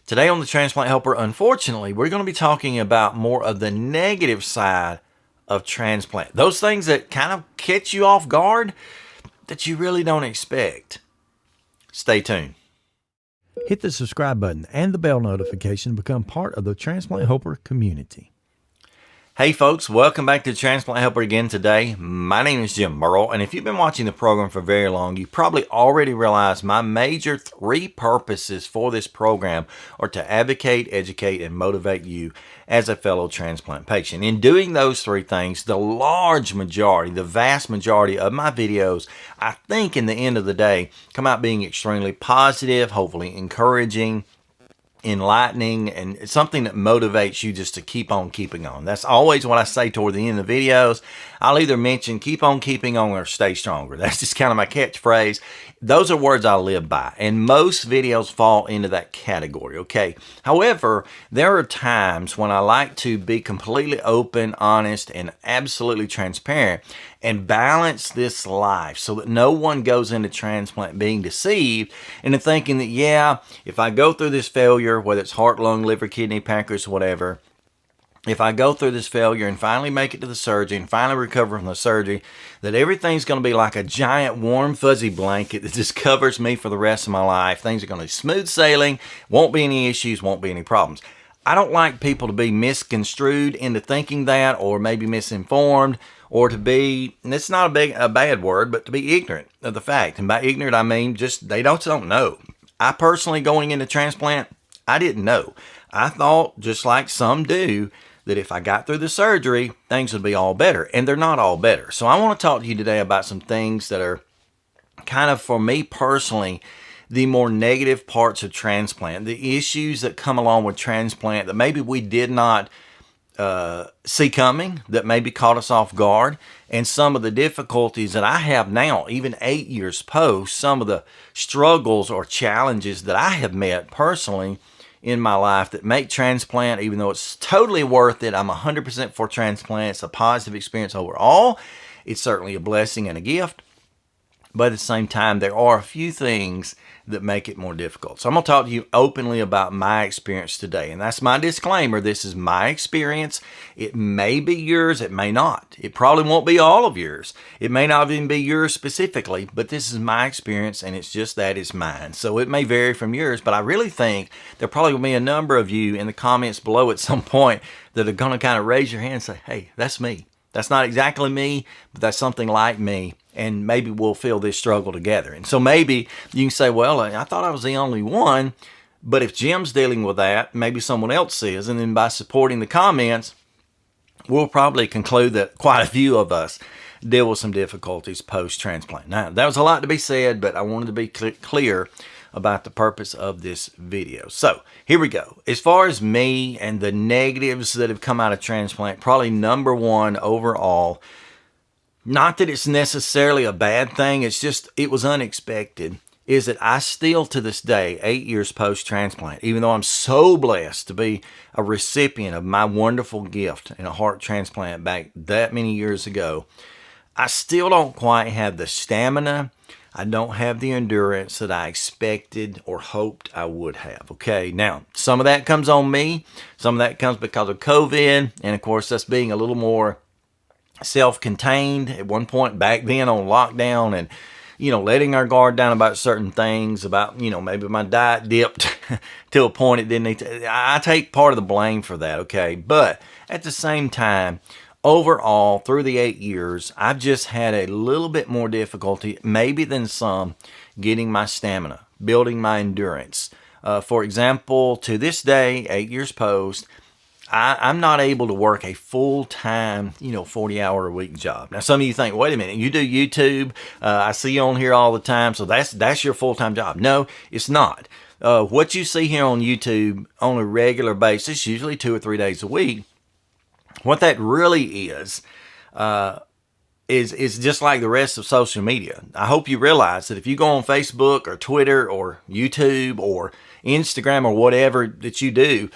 Today on the Transplant Helper, unfortunately, we're going to be talking about more of the negative side of transplant. Those things that kind of catch you off guard that you really don't expect. Stay tuned. Hit the subscribe button and the bell notification to become part of the Transplant Helper community. Hey folks, welcome back to Transplant Helper again today. My name is Jim Burrell, and if you've been watching the program for very long, you probably already realized my major three purposes for this program are to advocate, educate, and motivate you as a fellow transplant patient. In doing those three things, the large majority, the vast majority of my videos, I think in the end of the day, come out being extremely positive, hopefully encouraging, enlightening, and it's something that motivates you just to keep on keeping on. That's always what I say toward the end of the videos. I'll either mention keep on keeping on or stay stronger. That's just kind of my catchphrase. Those are words I live by, and most videos fall into that category, okay? However, there are times when I like to be completely open, honest, and absolutely transparent and balance this life so that no one goes into transplant being deceived into thinking that, yeah, if I go through this failure, whether it's heart, lung, liver, kidney, pancreas, whatever, if I go through this failure and finally make it to the surgery and finally recover from the surgery, that everything's going to be like a giant warm fuzzy blanket that just covers me for the rest of my life. Things are going to be smooth sailing, won't be any issues, won't be any problems. I don't like people to be misconstrued into thinking that, or maybe misinformed, or to be, and it's not a bad word, but to be ignorant of the fact. And by ignorant, I mean just they don't know. I personally, going into transplant, I didn't know. I thought, just like some do, that if I got through the surgery, things would be all better. And they're not all better. So I want to talk to you today about some things that are kind of, for me personally, the more negative parts of transplant, the issues that come along with transplant that maybe we did not see coming, that maybe caught us off guard, and some of the difficulties that I have now, even 8 years post, some of the struggles or challenges that I have met personally in my life that make transplant, even though it's totally worth it, I'm 100% for transplant, it's a positive experience overall, it's certainly a blessing and a gift, but at the same time, there are a few things that make it more difficult. So I'm going to talk to you openly about my experience today. And that's my disclaimer. This is my experience. It may be yours. It may not. It probably won't be all of yours. It may not even be yours specifically, but this is my experience, and it's just that it's mine. So it may vary from yours, but I really think there probably will be a number of you in the comments below at some point that are going to kind of raise your hand and say, hey, that's me. That's not exactly me, but that's something like me. And maybe we'll feel this struggle together. And so maybe you can say, well, I thought I was the only one, but if Jim's dealing with that, maybe someone else is. And then by supporting the comments, we'll probably conclude that quite a few of us deal with some difficulties post-transplant. Now, that was a lot to be said, but I wanted to be clear about the purpose of this video. So here we go. As far as me and the negatives that have come out of transplant, probably number one overall, not that it's necessarily a bad thing, it's just it was unexpected, is that I still to this day, 8 years post-transplant, even though I'm so blessed to be a recipient of my wonderful gift in a heart transplant back that many years ago, I still don't quite have the stamina, I don't have the endurance that I expected or hoped I would have, okay? Now, some of that comes on me, some of that comes because of COVID, and of course, us being a little more self-contained at one point back then on lockdown, and letting our guard down about certain things, about maybe my diet dipped to a point it didn't need to. I take part of the blame for that, okay? But at the same time, overall through the 8 years, I've just had a little bit more difficulty maybe than some getting my stamina, building my endurance. For example, to this day, 8 years post, I'm not able to work a full-time, 40-hour-a-week job. Now, some of you think, wait a minute, you do YouTube. I see you on here all the time, so that's your full-time job. No, it's not. What you see here on YouTube on a regular basis, usually 2 or 3 days a week, what that really is just like the rest of social media. I hope you realize that if you go on Facebook or Twitter or YouTube or Instagram or whatever that you do,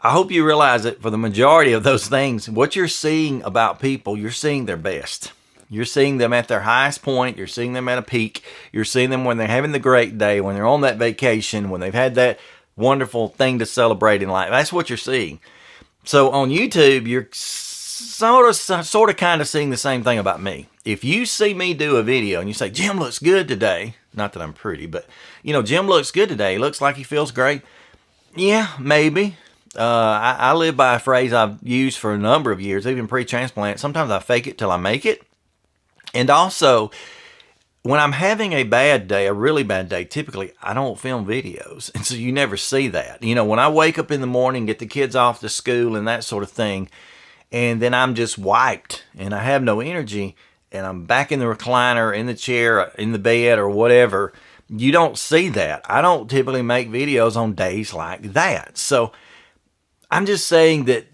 I hope you realize that for the majority of those things, what you're seeing about people, you're seeing their best. You're seeing them at their highest point. You're seeing them at a peak. You're seeing them when they're having the great day, when they're on that vacation, when they've had that wonderful thing to celebrate in life. That's what you're seeing. So on YouTube, you're sort of kind of seeing the same thing about me. If you see me do a video and you say, Jim looks good today, not that I'm pretty, but Jim looks good today. He looks like he feels great. Yeah, maybe. I live by a phrase I've used for a number of years, even pre-transplant. Sometimes I fake it till I make it. And also, when I'm having a bad day, a really bad day, typically I don't film videos. And so you never see that. When I wake up in the morning, get the kids off to school and that sort of thing, and then I'm just wiped and I have no energy and I'm back in the recliner, in the chair, in the bed or whatever, you don't see that. I don't typically make videos on days like that. So I'm just saying that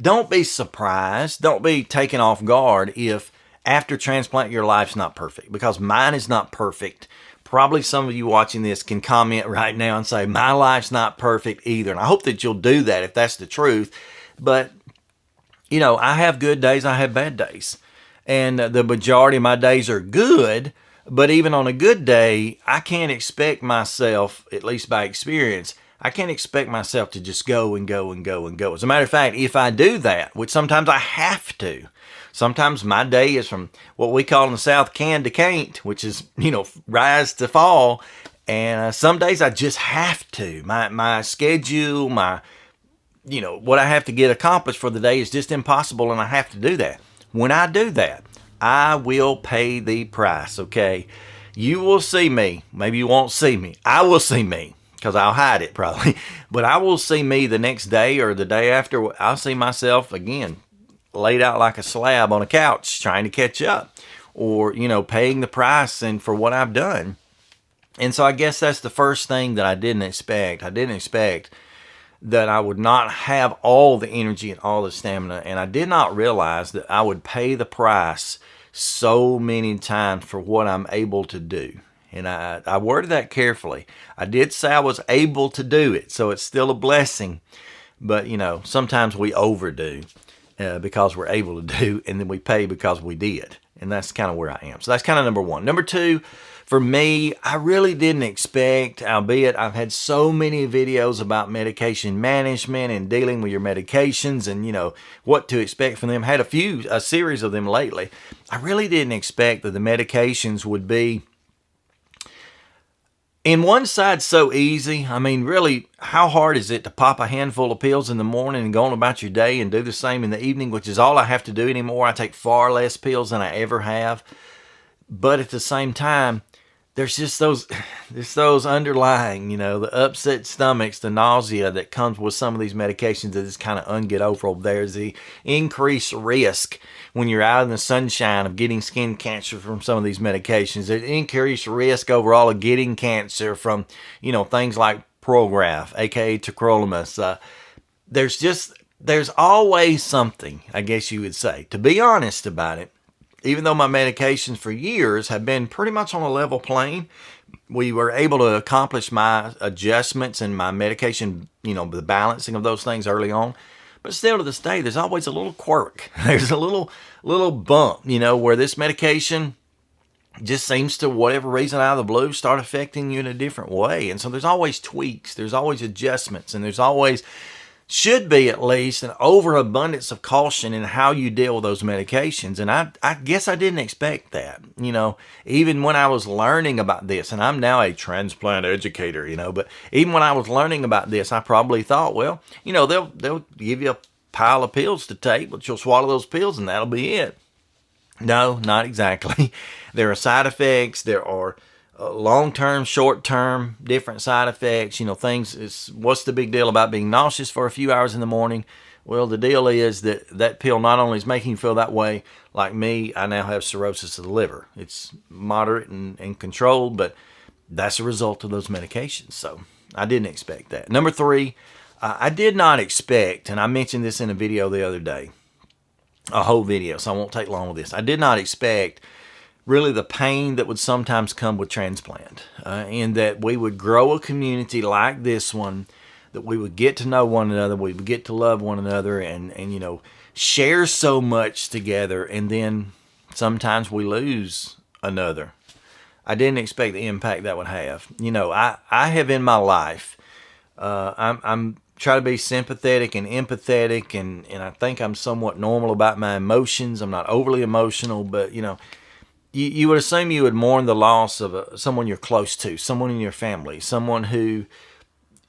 don't be surprised. Don't be taken off guard if after transplant your life's not perfect, because mine is not perfect. Probably some of you watching this can comment right now and say, my life's not perfect either. And I hope that you'll do that if that's the truth. But, I have good days, I have bad days. And the majority of my days are good. But even on a good day, I can't expect myself, at least by experience, I can't expect myself to just go and go and go and go. As a matter of fact, if I do that, which sometimes I have to, sometimes my day is from what we call in the South can to can't, which is, rise to fall. And some days I just have to. My schedule, what I have to get accomplished for the day is just impossible, and I have to do that. When I do that, I will pay the price, okay? You will see me. Maybe you won't see me. I will see me, because I'll hide it probably. But I will see me the next day or the day after. I'll see myself again, laid out like a slab on a couch trying to catch up, or, paying the price and for what I've done. And so I guess that's the first thing that I didn't expect. I didn't expect that I would not have all the energy and all the stamina. And I did not realize that I would pay the price so many times for what I'm able to do. And I worded that carefully. I did say I was able to do it, so it's still a blessing. But, sometimes we overdo because we're able to do, and then we pay because we did. And that's kind of where I am. So that's kind of number one. Number two, for me, I really didn't expect, albeit I've had so many videos about medication management and dealing with your medications and, what to expect from them. I had a series of them lately. I really didn't expect that the medications would be, in one side, so easy. I mean, really, how hard is it to pop a handful of pills in the morning and go on about your day and do the same in the evening, which is all I have to do anymore. I take far less pills than I ever have. But at the same time, there's just those underlying, the upset stomachs, the nausea that comes with some of these medications that is kind of unget over. There's the increased risk when you're out in the sunshine of getting skin cancer from some of these medications. There's increased risk overall of getting cancer from, things like Prograf, aka tacrolimus. There's always something, I guess you would say, to be honest about it. Even though my medications for years have been pretty much on a level plane, we were able to accomplish my adjustments and my medication, the balancing of those things early on. But still to this day, there's always a little quirk. There's a little bump, where this medication just seems to, whatever reason out of the blue, start affecting you in a different way. And so there's always tweaks, there's always adjustments, and there's always, should be at least, an overabundance of caution in how you deal with those medications. And I guess I didn't expect that, even when I was learning about this, and I'm now a transplant educator, but even when I was learning about this, I probably thought, well, they'll give you a pile of pills to take, but you'll swallow those pills and that'll be it. No, not exactly. There are side effects. There are long-term, short-term, different side effects, things. What's the big deal about being nauseous for a few hours in the morning? Well, the deal is that pill not only is making you feel that way, like me, I now have cirrhosis of the liver. It's moderate and controlled, but that's a result of those medications. So I didn't expect that. Number three, I did not expect, and I mentioned this in a video the other day, a whole video, so I won't take long with this. I did not expect really the pain that would sometimes come with transplant, and that we would grow a community like this one, that we would get to know one another, we would get to love one another, and share so much together, and then sometimes we lose another. I didn't expect the impact that would have. I have in my life I'm try to be sympathetic and empathetic, and I think I'm somewhat normal about my emotions. I'm not overly emotional, but you would assume you would mourn the loss of someone you're close to, someone in your family, someone who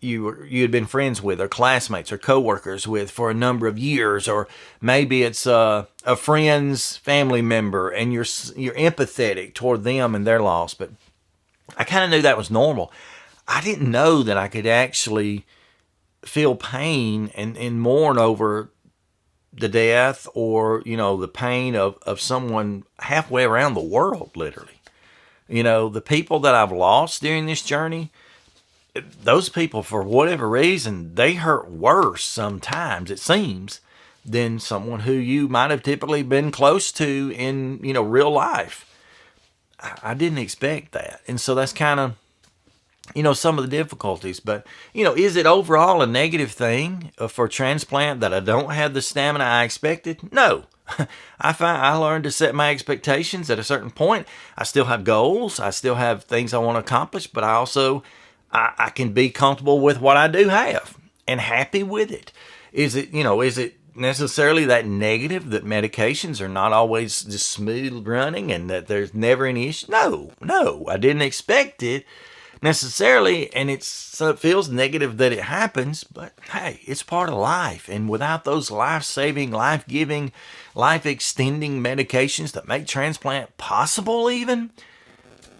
you had been friends with, or classmates, or coworkers with for a number of years, or maybe it's a friend's family member, and you're empathetic toward them and their loss. But I kind of knew that was normal. I didn't know that I could actually feel pain and mourn over the death, or the pain of someone halfway around the world, literally. The people that I've lost during this journey, those people, for whatever reason, they hurt worse sometimes, it seems, than someone who you might have typically been close to in real life. I didn't expect that, and so that's kind of some of the difficulties. But is it overall a negative thing for transplant that I don't have the stamina I expected? No. I learned to set my expectations at a certain point. I still have goals, I still have things I want to accomplish, but I can be comfortable with what I do have and happy with it. Is it necessarily that negative that medications are not always just smooth running and that there's never any issue? No, I didn't expect it necessarily, and so it feels negative that it happens, but hey, it's part of life. And without those life-saving, life-giving, life-extending medications that make transplant possible, even,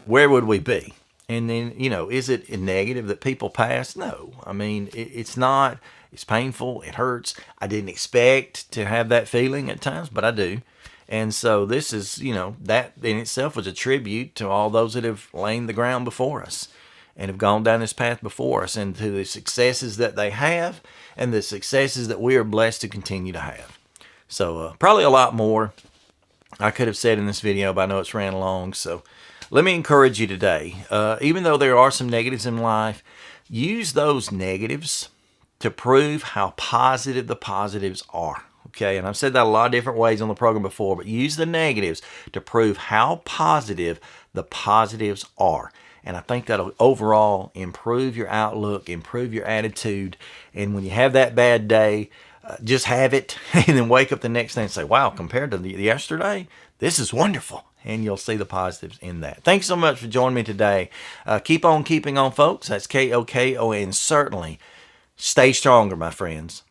where would we be? And then, is it negative that people pass? No. I mean, it's not. It's painful. It hurts. I didn't expect to have that feeling at times, but I do. And so this is, that in itself was a tribute to all those that have laid the ground before us and have gone down this path before us, and to the successes that they have and the successes that we are blessed to continue to have. So probably a lot more I could have said in this video, but I know it's ran long. So let me encourage you today, even though there are some negatives in life, use those negatives to prove how positive the positives are. Okay, and I've said that a lot of different ways on the program before, but use the negatives to prove how positive the positives are. And I think that'll overall improve your outlook, improve your attitude. And when you have that bad day, just have it and then wake up the next day and say, wow, compared to yesterday, this is wonderful. And you'll see the positives in that. Thanks so much for joining me today. Keep on keeping on, folks. That's KOKO. And certainly stay stronger, my friends.